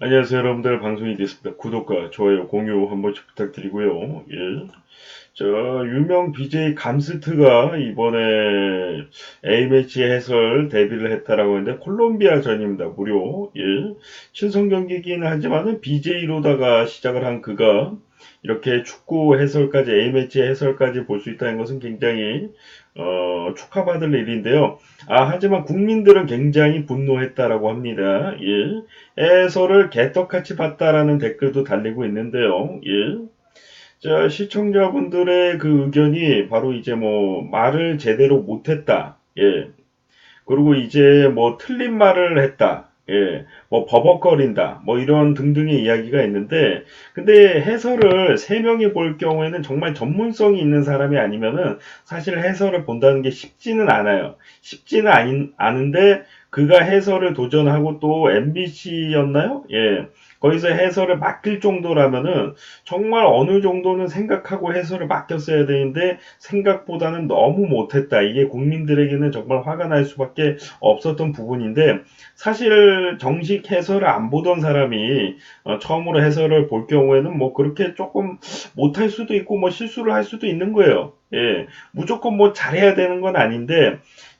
안녕하세요, 여러분들. 방송이 됐습니다. 구독과 좋아요, 공유 한 번씩 부탁드리고요. 예. 저, 유명 BJ 감스트가 이번에 A매치 해설 데뷔를 했다라고 하는데, 콜롬비아 전입니다. 무료. 예. 친선 경기이긴 하지만은 BJ로다가 시작을 한 그가 이렇게 축구 해설까지, A매치 해설까지 볼 수 있다는 것은 굉장히, 축하받을 일인데요. 하지만 국민들은 굉장히 분노했다라고 합니다. 예. 해설을 개떡같이 봤다라는 댓글도 달리고 있는데요. 예. 자, 시청자분들의 그 의견이 바로 이제 뭐 말을 제대로 못했다. 예. 그리고 이제 뭐 틀린 말을 했다. 예, 뭐 버벅거린다. 뭐 이런 등등의 이야기가 있는데, 근데 해설을 세 명이 볼 경우에는 정말 전문성이 있는 사람이 아니면은 사실 해설을 본다는 게 쉽지는 않아요. 쉽지는 않은데 그가 해설을 도전하고 또 MBC였나요? 예. 거기서 해설을 맡길 정도라면은 정말 어느 정도는 생각하고 해설을 맡겼어야 되는데 생각보다는 너무 못했다. 이게 국민들에게는 정말 화가 날 수밖에 없었던 부분인데 사실 정식 해설을 안 보던 사람이 처음으로 해설을 볼 경우에는 뭐 그렇게 조금 못할 수도 있고 뭐 실수를 할 수도 있는 거예요. 예, 무조건 뭐 잘해야 되는 건 아닌데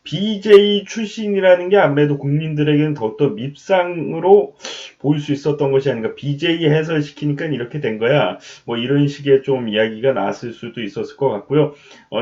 BJ 출신이라는 게 아무래도 국민들에게는 더욱더 밉상으로 보일 수 있었던 것이 아닌가. BJ 해설시키니까 이렇게 된 거야. 뭐 이런 식의 좀 이야기가 나왔을 수도 있었을 것 같고요.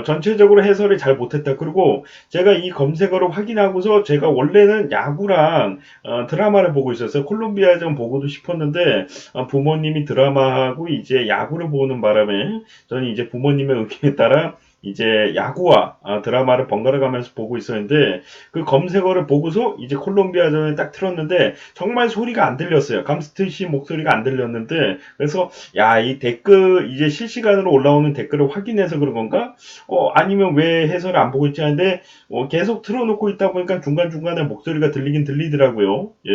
전체적으로 해설을 잘 못했다. 그리고 제가 이 검색어를 확인하고서 제가 원래는 야구랑 드라마를 보고 있었어요. 콜롬비아전 보고도 싶었는데 부모님이 드라마하고 이제 야구를 보는 바람에 저는 이제 부모님의 의견에 따라 이제 야구와 드라마를 번갈아 가면서 보고 있었는데 그 검색어를 보고서 이제 콜롬비아전을 딱 틀었는데 정말 소리가 안 들렸어요. 감스트 씨 목소리가 안 들렸는데 그래서 야, 이 댓글 이제 실시간으로 올라오는 댓글을 확인해서 그런 건가? 아니면 왜 해설을 안 보고 있지 하는데 계속 틀어놓고 있다 보니까 중간중간에 목소리가 들리긴 들리더라고요. 예.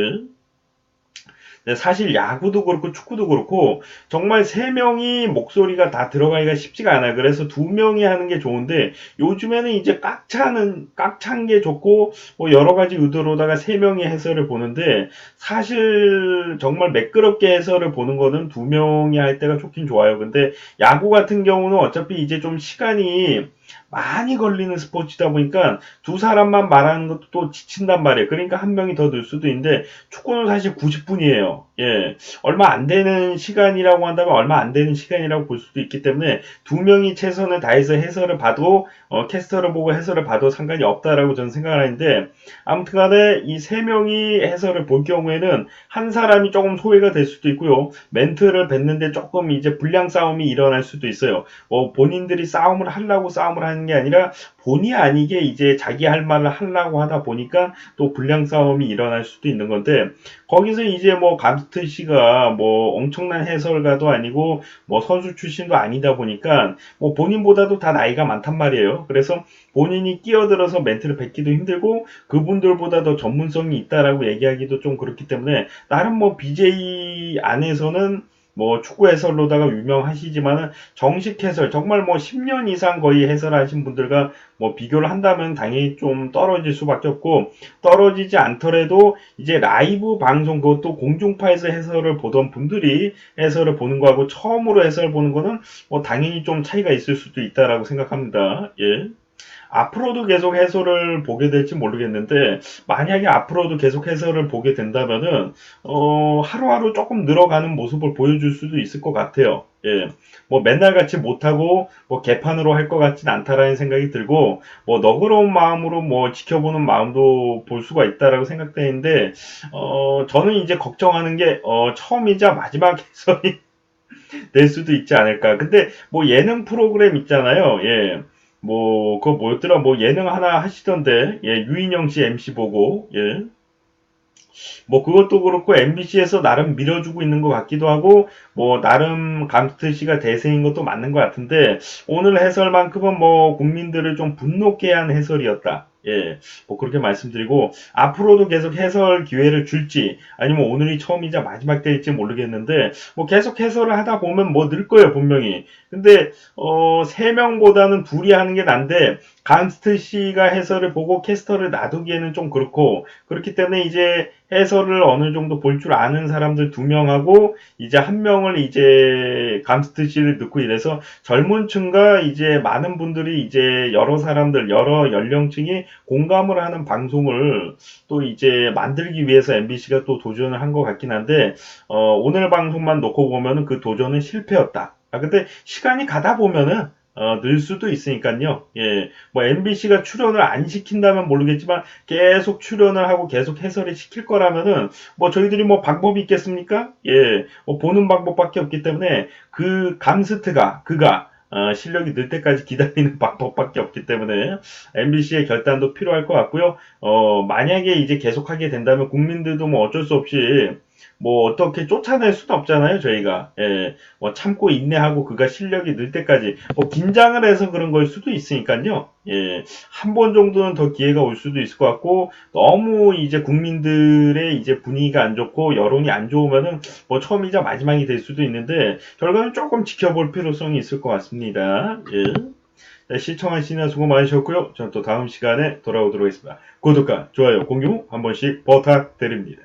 네, 사실 야구도 그렇고 축구도 그렇고 정말 세 명이 목소리가 다 들어가기가 쉽지가 않아요. 그래서 두 명이 하는 게 좋은데 요즘에는 이제 꽉 찬 게 좋고 뭐 여러 가지 의도로다가 세 명이 해설을 보는데 사실 정말 매끄럽게 해설을 보는 거는 두 명이 할 때가 좋긴 좋아요. 근데 야구 같은 경우는 어차피 이제 좀 시간이 많이 걸리는 스포츠다 보니까 두 사람만 말하는 것도 또 지친단 말이에요. 그러니까 한 명이 더 늘 수도 있는데 축구는 사실 90분이에요. 예. 얼마 안 되는 시간이라고 한다면 얼마 안 되는 시간이라고 볼 수도 있기 때문에 두 명이 최선을 다해서 해설을 봐도 캐스터를 보고 해설을 봐도 상관이 없다라고 저는 생각을 하는데 아무튼 간에 이 세 명이 해설을 볼 경우에는 한 사람이 조금 소외가 될 수도 있고요. 멘트를 뱉는데 조금 이제 불량 싸움이 일어날 수도 있어요. 본인들이 싸움을 하려고 싸움을 하는 게 아니라 본의 아니게 이제 자기 할 말을 하려고 하다 보니까 또 불량 싸움이 일어날 수도 있는 건데 거기서 이제 뭐 감스트 씨가 뭐 엄청난 해설가도 아니고 뭐 선수 출신도 아니다 보니까 뭐 본인보다도 다 나이가 많단 말이에요. 그래서 본인이 끼어들어서 멘트를 뱉기도 힘들고 그분들보다 더 전문성이 있다라고 얘기하기도 좀 그렇기 때문에 나름 뭐 BJ 안에서는 뭐 축구 해설로다가 유명하시지만은 정식 해설 정말 뭐 10년 이상 거의 해설하신 분들과 뭐 비교를 한다면 당연히 좀 떨어질 수밖에 없고 떨어지지 않더라도 이제 라이브 방송 그것도 공중파에서 해설을 보던 분들이 해설을 보는 거하고 처음으로 해설 보는 거는 뭐 당연히 좀 차이가 있을 수도 있다라고 생각합니다. 예. 앞으로도 계속 해설을 보게 될지 모르겠는데 만약에 앞으로도 계속 해설을 보게 된다면은 하루하루 조금 늘어가는 모습을 보여줄 수도 있을 것 같아요. 예, 뭐 맨날 같이 못하고 뭐 개판으로 할 것 같진 않다라는 생각이 들고 뭐 너그러운 마음으로 뭐 지켜보는 마음도 볼 수가 있다라고 생각되는데 저는 이제 걱정하는 게 처음이자 마지막 해설이 될 수도 있지 않을까. 근데 뭐 예능 프로그램 있잖아요. 예. 뭐, 그거 뭐였더라? 뭐 예능 하나 하시던데, 예, 유인영 씨 MC 보고, 예. 뭐 그것도 그렇고 MBC에서 나름 밀어주고 있는 것 같기도 하고, 뭐 나름 감스트 씨가 대세인 것도 맞는 것 같은데, 오늘 해설만큼은 뭐 국민들을 좀 분노케 한 해설이었다. 예, 뭐 그렇게 말씀드리고 앞으로도 계속 해설 기회를 줄지 아니면 오늘이 처음이자 마지막 때일지 모르겠는데 뭐 계속 해설을 하다 보면 뭐 늘 거예요 분명히. 근데 세 명보다는 둘이 하는 게 난데 감스트 씨가 해설을 보고 캐스터를 놔두기에는 좀 그렇고 그렇기 때문에 이제 해설을 어느 정도 볼 줄 아는 사람들 두 명하고 이제 한 명을 이제 감스트 씨를 넣고 이래서 젊은 층과 이제 많은 분들이 이제 여러 사람들 여러 연령층이 공감을 하는 방송을 또 이제 만들기 위해서 MBC가 또 도전을 한 것 같긴 한데 오늘 방송만 놓고 보면은 그 도전은 실패였다. 아 근데 시간이 가다 보면은 늘 수도 있으니까요. 예, 뭐 MBC가 출연을 안 시킨다면 모르겠지만 계속 출연을 하고 계속 해설을 시킬 거라면은 뭐 저희들이 뭐 방법이 있겠습니까? 예, 뭐 보는 방법밖에 없기 때문에 그 감스트가 그가 실력이 늘 때까지 기다리는 방법밖에 없기 때문에 MBC의 결단도 필요할 것 같고요. 만약에 이제 계속하게 된다면 국민들도 뭐 어쩔 수 없이 뭐 어떻게 쫓아낼 수는 없잖아요, 저희가. 예, 뭐 참고 인내하고 그가 실력이 늘 때까지 뭐 긴장을 해서 그런 걸 수도 있으니까요. 예, 한 번 정도는 더 기회가 올 수도 있을 것 같고 너무 이제 국민들의 이제 분위기가 안 좋고 여론이 안 좋으면은 뭐 처음이자 마지막이 될 수도 있는데 결과는 조금 지켜볼 필요성이 있을 것 같습니다. 예. 네, 시청하시느라 수고 많으셨고요. 저는 또 다음 시간에 돌아오도록 하겠습니다. 구독과 좋아요, 공유 한 번씩 부탁드립니다.